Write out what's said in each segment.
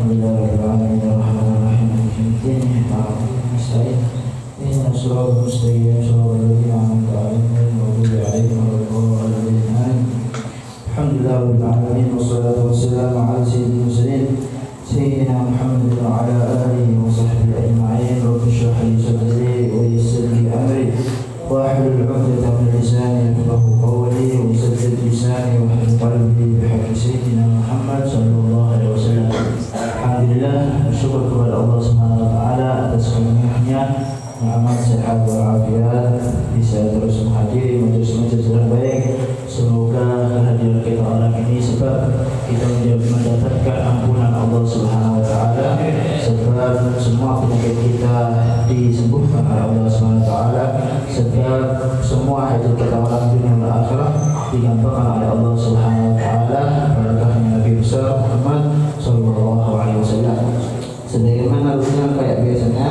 Alhamdulillahirabbil alamin arrahmanir rahim maliki yaumiddin nasta'in ihdinas siratal mustaqim siratal ladzina an'amta 'alaihim ghairil maghdubi 'alaihim waladdallin. Alhamdulillahirabbil alamin wassalatu wassalamu ala sayyidil mursalin sayyidina Muhammadin wa ala alihi wa sahbihi ajma'in. Rabbi shrah li sadri wa yassir li amri wahlul 'uqdatam min lisani yafqahu qawli wa saddid lisani wa hlul qalbi bihaqqi sayyidina Muhammad sallallahu alaihi wasallam. Alhamdulillah, bersyukur kepada Allah Subhanahu wa taala atas karunia-Nya nikmat sehat walafiat bisa terus menghadiri majelis-majelis yang baik. Semoga kehadiran kita orang ini sebab kita mendapatkan ampunan Allah Subhanahu wa taala, sebab semua penyakit kita disembuhkan oleh Allah Subhanahu wa taala, sebab semua hajat kita orang dunia dan akhirat digampangkan oleh Allah Subhanahu wa taala barakahnya Nabi besar Muhammad sallallahu alaihi wasallam. Sebagaimana rutin kayak biasanya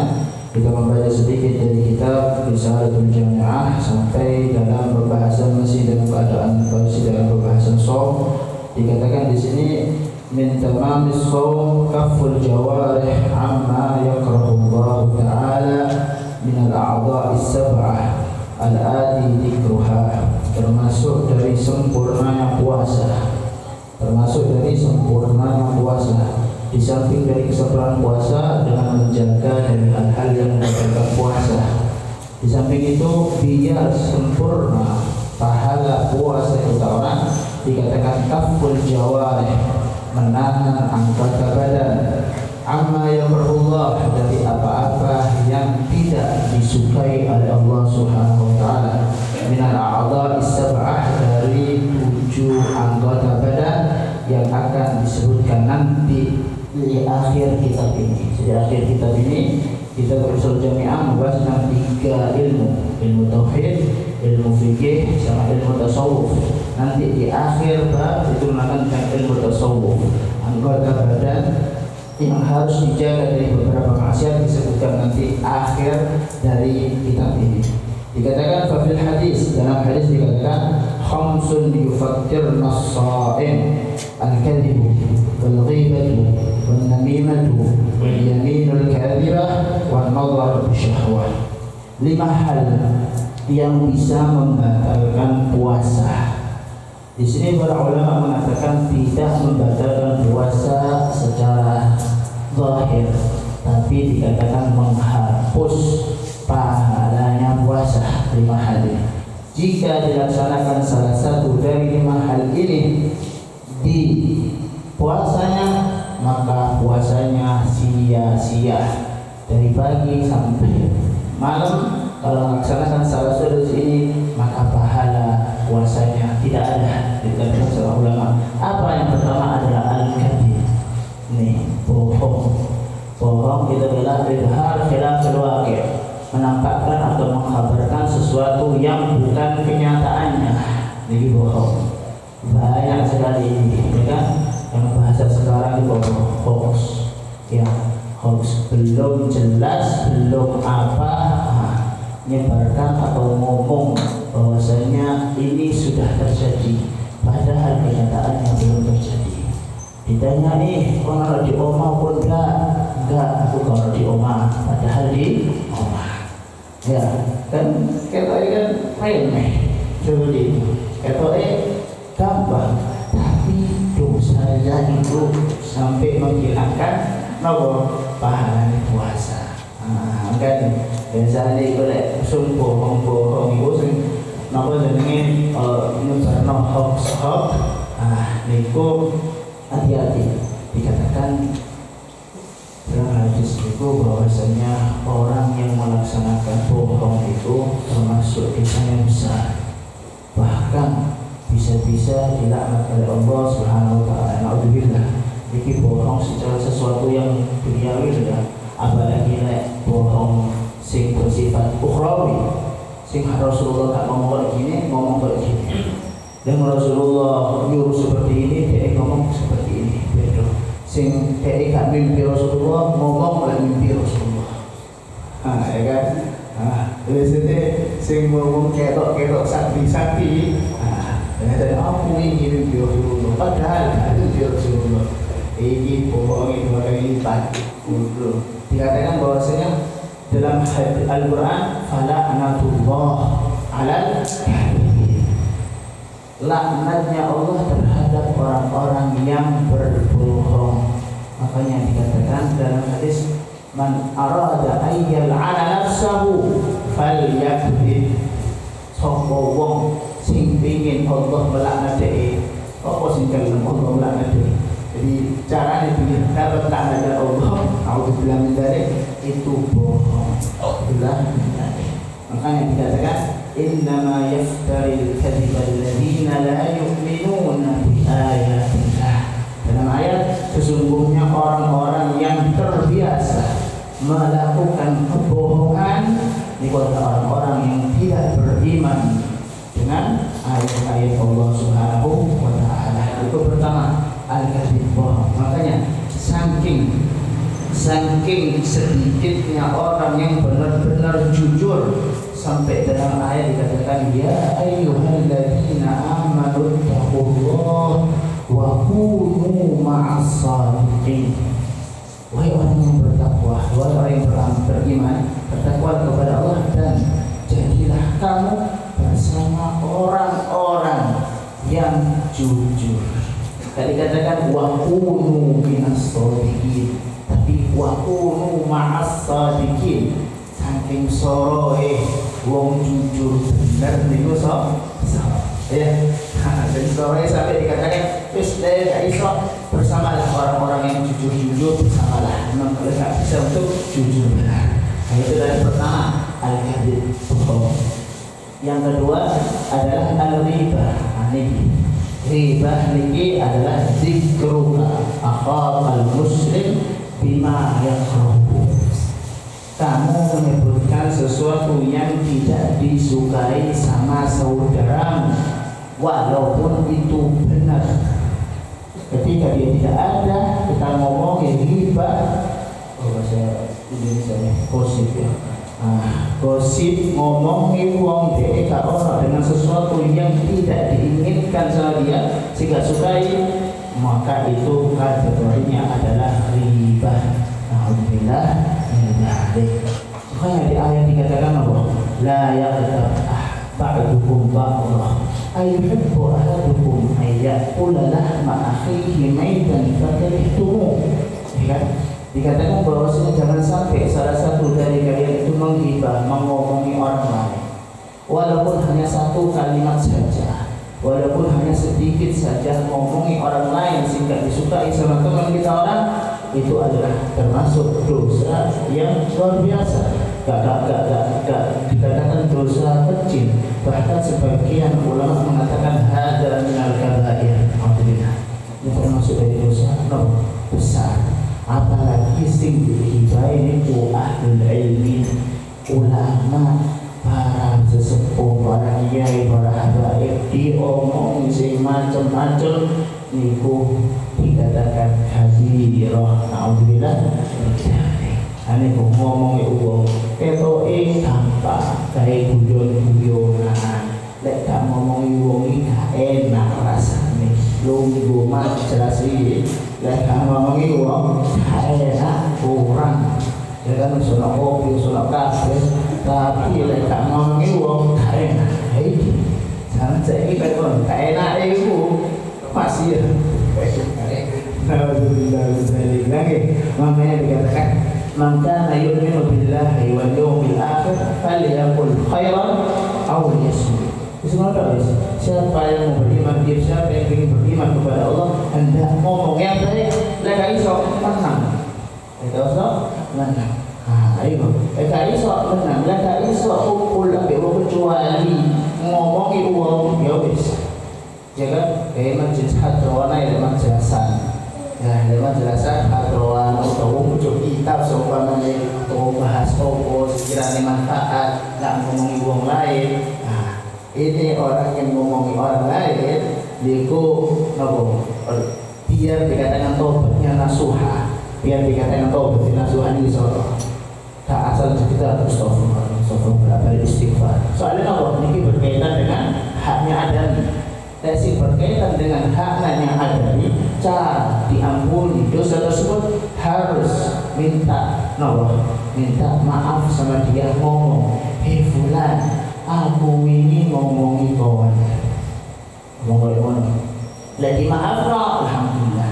kita membaca sedikit dari kitab Risalatul Jami'ah sampai dalam pembahasan masih dalam pembahasan shaum. Dikatakan di sini min tamamis shaum kaful jawarih amma yakrahu Allah taala min al-a'dha'i sab'ah al-ati dzikruha. Termasuk dari sempurnanya puasa, di samping dari kesempurnaan puasa dengan menjaga dari hal-hal yang membatalkan puasa. Di samping itu biar sempurna pahala puasa kita orang, dikatakan kaful jawarih, menahan anggota badan, amma yakrahullah, dari apa-apa yang tidak disukai oleh Allah Subhanahu wa taala, minal a'dha'i sab'ah, dari 7 anggota badan yang akan disebutkan nanti di akhir kitab ini. Jadi akhir kitab ini kita Risalatul Jami'ah membahas tentang 3 ilmu tauhid, ilmu fikih, sama ilmu tasawuf. Nanti di akhir bab itu menerangkan tentang ilmu tasawuf, anggota badan yang harus dijaga dari beberapa maksiat, disebutkan nanti akhir dari kitab ini. Dikatakan fafil hadis, dalam hadis dikatakan khamsun yufattirna as-sha'im al-kadhibu wal-ghibatu wan-namimatu wal-yaminul kadhibah wan-nadhar bisyahwah. 5 hal yang bisa membatalkan puasa. Di sini para ulama mengatakan tidak membatalkan puasa secara zahir, tapi dikatakan menghapus pahalanya puasa. 5 hal ini, jika dilaksanakan salah satu dari 5 hal ini di puasanya, maka puasanya sia-sia dari pagi sampai malam. Kalau melaksanakan salah satu dari ini, maka pahala puasanya tidak ada. Dikatakan oleh ulama. Apa yang pertama adalah al-kadhib. Nih, bohong itu adalah izhar khilafil waqi', menampakkan atau mengkhabarkan sesuatu yang bukan kenyataannya. Ini bohong. Banyak sekali ini, ya kan? Yang bahasa sekarang itu hoax. Ya, hoax, belum jelas, belum apa, nyebarkan atau ngomong bahwasanya ini sudah terjadi, padahal kenyataannya belum terjadi. Ditanya nih, kalau di oma pun enggak, aku kalau di oma, padahal di oma. Ya, kan katanya kan remeh seperti itu, katanya gampang, tapi dosanya itu sampai menghilangkan pahala puasa. Kan biasanya boleh bohong itu sing napa jenenge nyebarno hoax. Niku hati-hati. Dikatakan dalam hadis itu bahwasanya orang yang melaksanakan bohong itu termasuk dosanya besar, bahkan bisa-bisa dilaknat oleh Allah Subhanahu wa taala. Naudzubillah. Iki bohong secara sesuatu yang duniawi ya, apalagi nek bohong sing bersifat ukhrawi, sing Rasulullah tak ngomong kayak gini, dan Rasulullah nyuruh seperti ini, dia ngomong seperti ini. Beda. Sing dia gak mimpi Rasulullah, ngomong oleh mimpi Rasulullah. Ya kan? Biasanya sing ngomong ketok sakti. Dan aku ingin mimpi Rasulullah, padahal itu mimpi Rasulullah. Ini bohong itu orang ini hebat. Dikatakan bahwasanya dalam Al-Quran fala'natullah 'alal kadhibin. Laknatnya Allah terhadap orang-orang yang berbohong. Makanya dikatakan dalam hadis man arada ayyal 'ala nafsahu falyakdzib. Sapa wong sing pengin Allah melaknat dhek, apa sing kalem Allah melaknat dhek. Jadi caranya begini, kalau laknatnya Allah, auzubillah min dzalik, itu bohong. Auzubillah min dzalik. Makanya dikatakan innama yaftaril kadhiba alladziina la yu'minuuna bi ayatillah. Dalam ayat, sesungguhnya orang-orang yang terbiasa melakukan kebohongan itu adalah orang-orang yang tidak beriman dengan ayat-ayat Allah Subhanahu wa Ta'ala. Itu pertama, al-kadhib, bohong. Makanya saking sedikitnya orang yang benar-benar jujur, sampai dalam ayat dikatakan ya ayyuhalladzina amanu taqullaha wa kunu ma'as shadiqin. Wahai orang yang bertakwa, wahai orang yang beriman, bertakwa kepada Allah dan jadilah kamu bersama orang-orang yang jujur. Tadi katakan wa kunu minas shadiqin, tapi wa kunu ma'as shadiqin. Saking soroe wong jujur bener niku ya. Jadi soroe sampai dikatakan wis gak iso bersamalah orang-orang yang jujur bersamalah. Memang kalau gak bisa untuk jujur benar. Nah, itu dari pertama al-kadhib, bohong. Yang kedua adalah al-ribah. Ribah niki adalah zikruka akhal muslim bima yakrahu. Kamu menyebutkan sesuatu yang tidak disukai sama saudaramu, walaupun itu benar. Ketika dia tidak ada, kita ngomongin ghibah, bahasa Indonesia gosip ya. Gosip ngomongin wong dhek gak ono dengan sesuatu yang tidak diinginkan sama dia, sehingga sukai, maka itu kategorinya adalah ghibah. Alhamdulillah. Makanya di ayat dikatakan apa? La yaghtab ba'dukum ba'dha ayuhibbu ahadukum ayyakula lahma akhihi maitan fakarihtumuh. Dikatakan bahwasanya jangan sampai salah satu dari kalian itu menghibah, mengomongi orang lain, walaupun hanya satu kalimat saja, walaupun hanya sedikit saja ngomongi orang lain sehingga disukai sama teman kita orang, itu adalah termasuk dosa yang luar biasa. Gak dikatakan dosa kecil, bahkan sebagian ulama mengatakan hada minal kabair. Alhamdulillah, ini termasuk dari dosa besar. Apalagi sing dihibah ini ahlul ilmi, ulama, para sesepuh, para kiai, para habaib, diomong sing macam-macam niku dikatakan kabirah. Alhamdulillah. Ane kok ngomong wong ketoke gampang kae guyon-guyonan. Lek gak ngomongi wong iki gak enak rasane. Lungguh mat jelas iki. Lek gak ngomongi wong gak enak kurang. Ya kan sono kopi, sono kafe, tapi lek gak ngomongi wong gak enak. Iki jangan saiki kok gak enak iku masih ya. Makanya dikatakan man kana yu'minu billahi wal yawmil akhir falyaqul khairan aw liyasmut. Bismillah. Siapa yang beriman, siapa yang ingin beriman kepada Allah, hendak ngomong yang baik. Lek iso menang. Lek iso menang. Ayo. Lek iso menang. Lek iso kumpul ambek wong kecuali ngomongi wong ya wis. Ya kan? Majelis hadrawana ya majelasan. Ya, lewat jelasan hadrawan atau muncul kitab seumpamanya bahas opo sekiranya manfaat, nggak ngomongi wong lain. Nah, ini orang yang ngomongi orang lain, diku nopo biar dikatakan tobatnya nasuha, biar dikatakan tobatnya nasuha ini soal tak asal kita astagfirullah beristighfar. Soalnya nopo ini berkaitan dengan haknya adami. Tesi berkaitan dengan haknya adami, cara diampuni dosa tersebut harus minta maaf sama dia, ngomong, "Hei fulan, aku ini ngomongi kawan." Ngomong ngono. Lah di maaf no, alhamdulillah.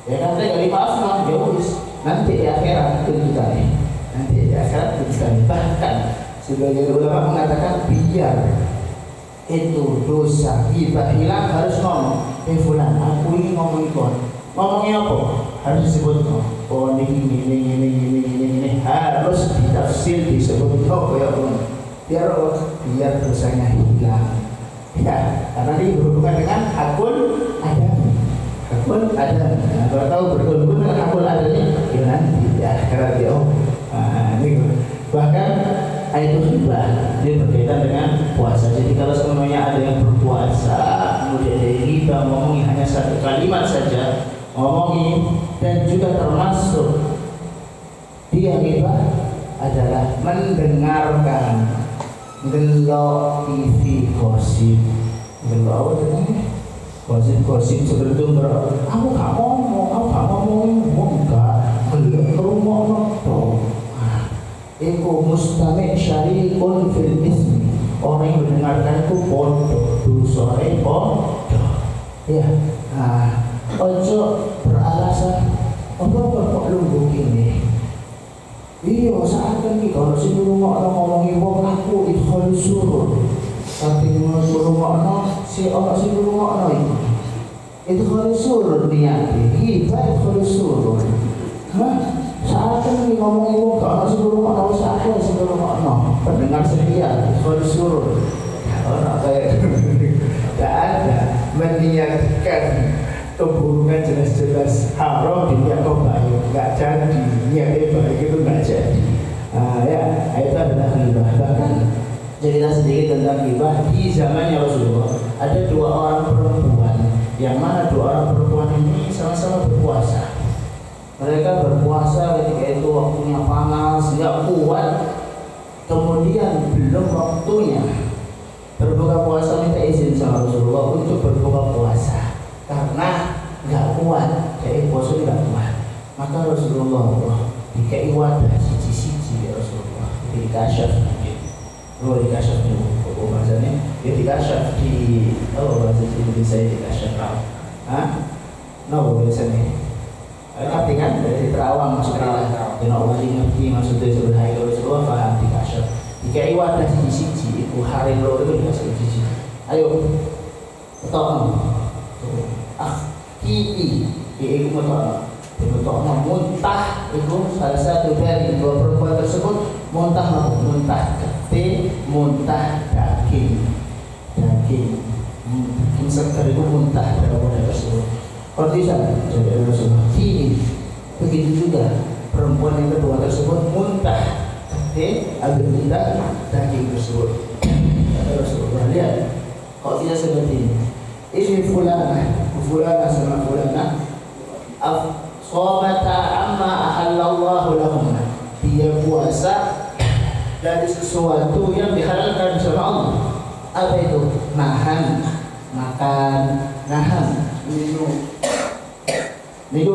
Ya kan gak di maaf no, ya wis. Nanti di akhirat kita nih. Nanti di akhirat kita nih. Bahkan sebagai ulama mengatakan biar itu dosa ghibah hilang harus ngomong, "Eh fulan, aku ini ngomongin kawan." Ngomongnya apa? Harus disebut oh ini harus ditafsir disebut ya biar dosanya hilang. Ya, karena ini berhubungan dengan hakul ada. Nah, kalau tahu berhubungan dengan hakul ada ini, ya nanti ya karena dia ini bahkan itu hibah dia berkaitan dengan puasa. Jadi kalau semuanya ada yang berpuasa kemudian dia hibah ngomongin hanya satu kalimat saja, ngomongin, dan juga termasuk dia hibah adalah mendengarkan delok TV gosip, delok gosip sebelum aku gak ngomong enggak belum rumah nopo. Iku mustami' syarikun fil ismi, orang yang mendengarkan itu bodoh, dosane bodoh. Ya, ojo beralasan apa kok lu begini. Iya, saat kan kalau si ngomongi wong aku itu harus suruh. Tapi ngomong si orang si itu harus suruh niat. Hibah itu harus suruh. Saat kan ngomongin wong kalau si aku si pendengar setia harus suruh. Orang kayak tidak ada meniatkan keburukan jelas-jelas haram dia baik, nggak jadi niatnya baik itu nggak jadi. Ya itu adalah ghibah. Bahkan cerita sedikit tentang ghibah di zamannya Rasulullah ada dua orang perempuan, yang mana dua orang perempuan ini sama-sama berpuasa. Mereka berpuasa ketika itu waktunya panas, nggak kuat. Kemudian belum waktunya berbuka puasa, minta izin sama Rasulullah untuk berbuka puasa karena nggak kuat, jadi puasa nggak kuat. Maka Rasulullah dikai wadah siji-siji ya Rasulullah, dikasyaf dikasyaf dulu bahasanya, dia dikasyaf di bahasa Indonesia dikasyaf biasanya. Ngerti kan dari terawang maksudnya, dan Allah ngerti maksudnya sebenarnya Rasulullah paham dikasyaf. Dikai wadah siji-siji, itu hari loro itu dikasih siji. Ayo, ketemu. Iku metokno muntah itu salah satu dari dua perempuan tersebut muntah gede, muntah daging segar itu muntah dalam wadah tersebut. Kondisan jadi Rasulullah ini begitu juga perempuan yang kedua tersebut muntah gede, ambil muntah daging tersebut. Rasulullah lihat kok tidak seperti ini fulana sama fulana afsobata amma ahallallahu lahum, dia puasa dari sesuatu yang dihalalkan sama Allah. Apa itu? Nahan makan, nahan minum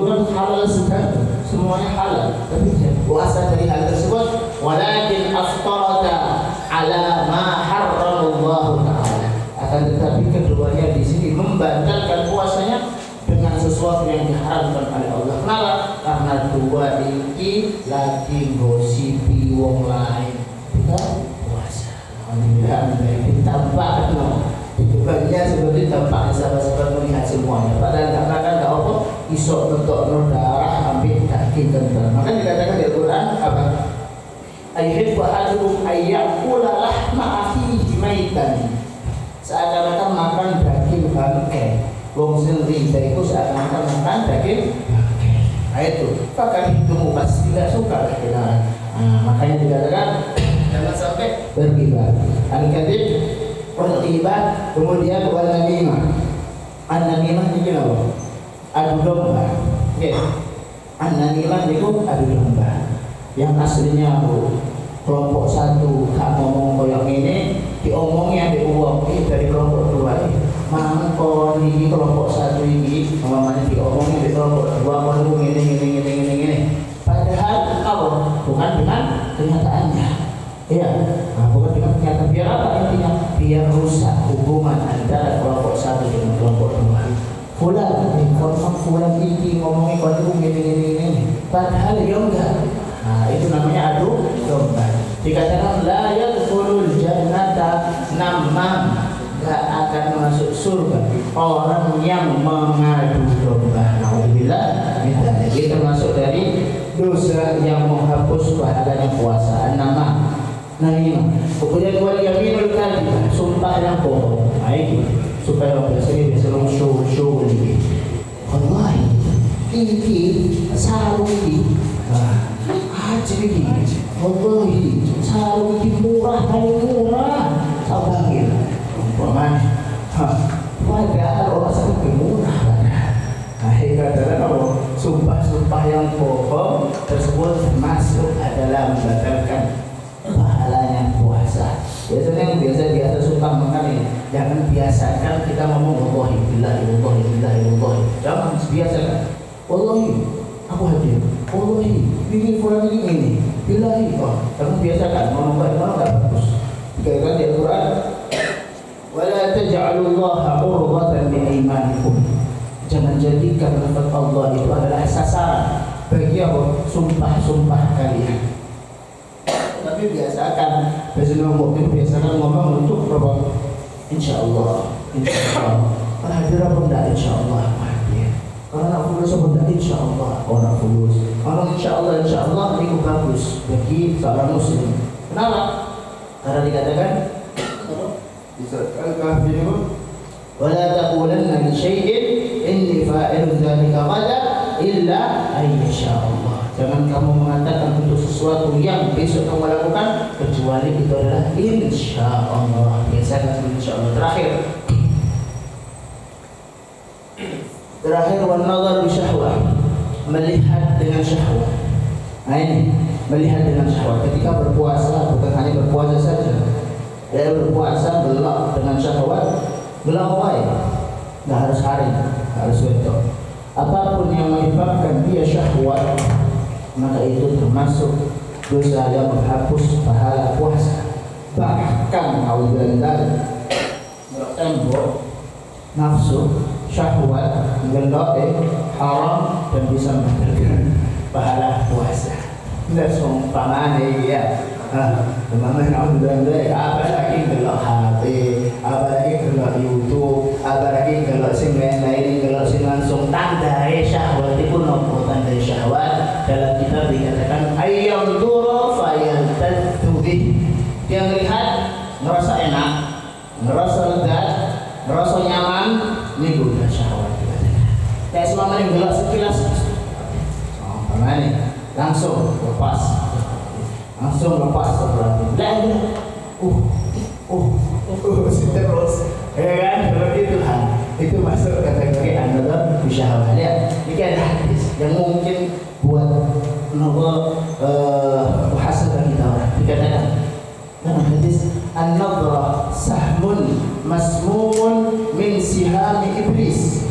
kan halal sudah, semuanya halal, tapi puasa dari hal tersebut. Walakin aftarata ala ma harramallahu ta'ala, akan tetapi keduanya di sini membatalkan puasanya dengan sesuatu yang diharamkan oleh Allah. Kenapa? Karena dua ini lagi gosipi wong lain, kita puasa. Alhamdulillah ditambah bukannya seperti tampaknya sahabat-sahabat melihat semuanya. Padahal nggak apa isok untuk darah ambil daging kental. Maka dikatakan di Al-Quran apa? Ayyuhibbu ahadukum ayyakula lahma akhihi maitan. Seakan-akan makan daging bangkai. Wong sendiri itu seakan-akan makan daging bangkai. Nah itu, bahkan hidungmu pasti tidak suka lah. Makanya dikatakan jangan sampai berghibah. Al-kadhib wal-ghibah, kemudian wal-namimah. An-namimah itu apa? Adu domba. Oke. An-namimah itu adu domba. Yang aslinya kelompok satu gak ngomong koyok ini, diomongnya di uang dari kelompok dua ini. Mangkon ini kelompok satu ini, namanya diomongnya di kelompok dua, ngomong ini. Padahal bukan dengan kenyataannya. Iya, bukan dengan kenyataan. Biar apa intinya? Biar rusak hubungan antara kelompok satu dengan kelompok dua. Fulan, konfirm fulan ini ngomongin kau ini. Padahal ya enggak. Nah, itu namanya adu domba. Dikatakan la yadkhulul jannata namam, enggak akan masuk surga orang yang mengadu domba. Alhamdulillah, itu termasuk dari dosa yang menghapus pahalanya puasa. Nama. Nah ini, kemudian wal yaminul kadhib, sumpah yang bohong. Nah ini supaya orang biasa show ini. Wallahi, ini sarung ini. Jadi, wallahi, sarung ini murah, paling murah. Sabangin, umpamanya. Padahal orang sakit murah. Nah, katakan kalau sumpah yang bohong tersebut masuk adalah membatalkan pahalanya puasa. Biasanya yang biasa sumpah makan ini, jangan biasakan kita ngomong wallahi billahi. Jangan biasakan. Wallahi, aku hadir. Wallahi, ini fulan ini. Billahi, jangan biasakan ngomong enggak bagus. Dikatakan di Al-Qur'an, "Wala taj'alullaha 'urdatan li aymanikum." Jangan jadikan lafaz Allah itu adalah sasaran bagi apa? Sumpah-sumpah kalian. Tapi biasakan, biasakan ngomong untuk berapa? Insyaallah. Kalau hadir apa enggak insyaallah hadir. Kalau nak fulus apa enggak insyaallah. Kalau nak fulus. Kalau insyaallah itu bagus bagi seorang muslim. Kenapa? Karena dikatakan bisa Al-Kahfi ini wala taqulanna li syai'in inni fa'ilun dzalika ghadan illa ayyasha Allah. Jangan kamu mengatakan untuk sesuatu yang besok kamu lakukan kecuali itu adalah insyaallah. Biasakan insyaallah. Terakhir wan nazar bi syahwah, melihat dengan syahwat. Nah ini melihat dengan syahwat. Ketika berpuasa bukan hanya berpuasa saja. Dia berpuasa gelap dengan syahwat. Gelap wae. Enggak harus hari, harus wetok. Apapun yang menyebabkan dia syahwat, maka itu termasuk dosa yang menghapus pahala puasa. Bahkan auzubillah tembok nafsu syahwat gelap haram dan bisa membatalkan pahala puasa. Tidak seumpamanya ya. Teman-teman alhamdulillah, apalagi gelap hati, apalagi gelap YouTube, apalagi gelap sing lain, gelap sing langsung tandai syahwat itu nopo tandai syahwat dalam kitab dikatakan ayyam duru fayaltaddu bih. Dia melihat merasa enak, merasa lega, merasa nyaman, ini bukan syahwat dikatakan. Kayak selama ini gelap sekilas, langsung lepas. Langsung lepas berarti. Dan terus, ya kan? Kalau itu masuk kategori an-nazar bi syahwat. Ya, ini ada hadis yang mungkin buat muhasabah kita orang. Dikatakan dalam hadis an-nazar sahmun masmumun min sihami iblis.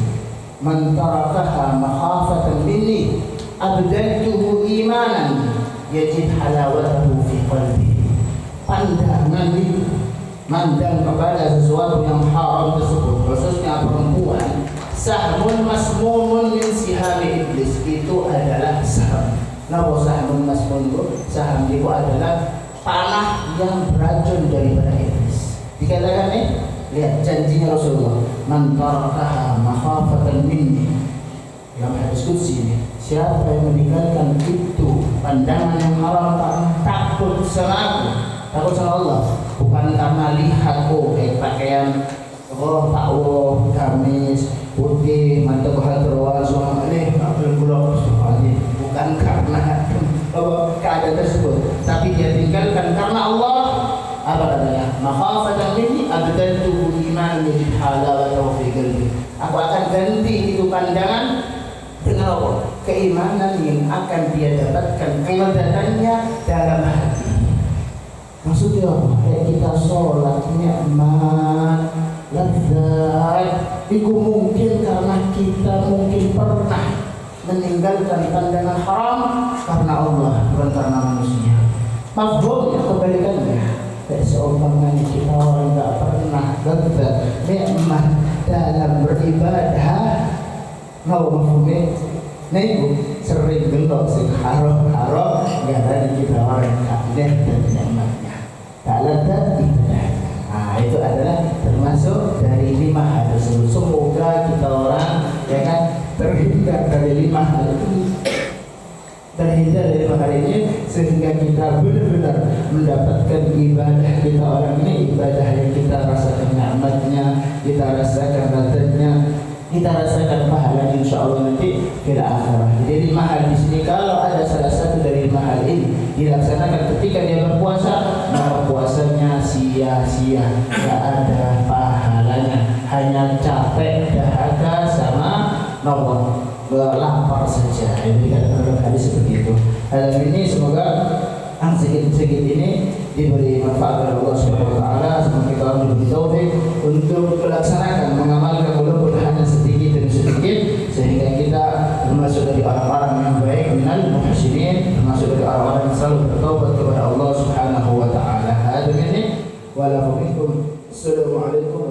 Man tarakaha makhafatan minni abdaltuhu imanan yajid halawatahu fi qalbi. Pandangan itu mandang kepada sesuatu yang haram tersebut, khususnya perempuan, sahmun masmumun min sihami iblis, itu adalah saham. Napa sahmun masmun itu? Saham itu adalah panah yang beracun daripada iblis. Dikatakan lihat janjinya Rasulullah, man tarakaha makhafatan minni. Yang hadis qudsi ini, siapa yang meninggalkan itu pandangan yang haram karena takut sama aku, takut sama Allah, bukan karena lihat pakaian gamis putih mantap hadroan semua ini bukan karena keadaan tersebut, tapi dia tinggalkan karena Allah. Apa katanya? Makhafatan minni abdaltuhu iman min halawatahu fi qalbi. Aku akan ganti itu pandangan dengan apa? Keimanan yang akan dia dapatkan kelezatannya dalam hati. Maksudnya apa? Kayak kita sholat nikmat, lezat. Itu mungkin karena kita mungkin pernah meninggalkan pandangan haram karena Allah bukan karena manusia. Mafhum ya, kebalikannya. Kayak seumpamanya kita orang nggak pernah dapat nikmat dalam beribadah, mau mafhumnya, nih sering belok sing haram nggak ada kita orang kafir dan nikmatnya, tak ladat ibadahnya. Nah itu adalah termasuk dari 5 hal tersebut. Semoga kita orang ya kan terhindar dari 5 hal ini, terhindar dari 5 hal ini, sehingga kita benar-benar mendapatkan ibadah kita orang ini, ibadah yang kita rasakan nikmatnya, kita rasakan ladatnya, kita rasakan pahala insya Allah nanti fil akhirah. Jadi 5 hal di sini, kalau ada salah satu dari 5 hal ini dilaksanakan ketika dia berpuasa, maka puasanya sia-sia, tidak ada pahalanya, hanya capek, dahaga sama lapar saja. Jadi dalam hadis seperti itu. Dalam ini semoga yang sedikit-sedikit ini diberi manfaat oleh Allah Subhanahu wa taala. Semoga kita diberi taufik untuk melaksanakan, mengamalkan walaupun hanya sedikit demi sedikit, sehingga kita termasuk dari orang-orang yang baik, minal muhsinin, termasuk dari orang-orang yang selalu bertaubat kepada Allah Subhanahu wa taala. Hadza minni wa lakum. Assalamualaikum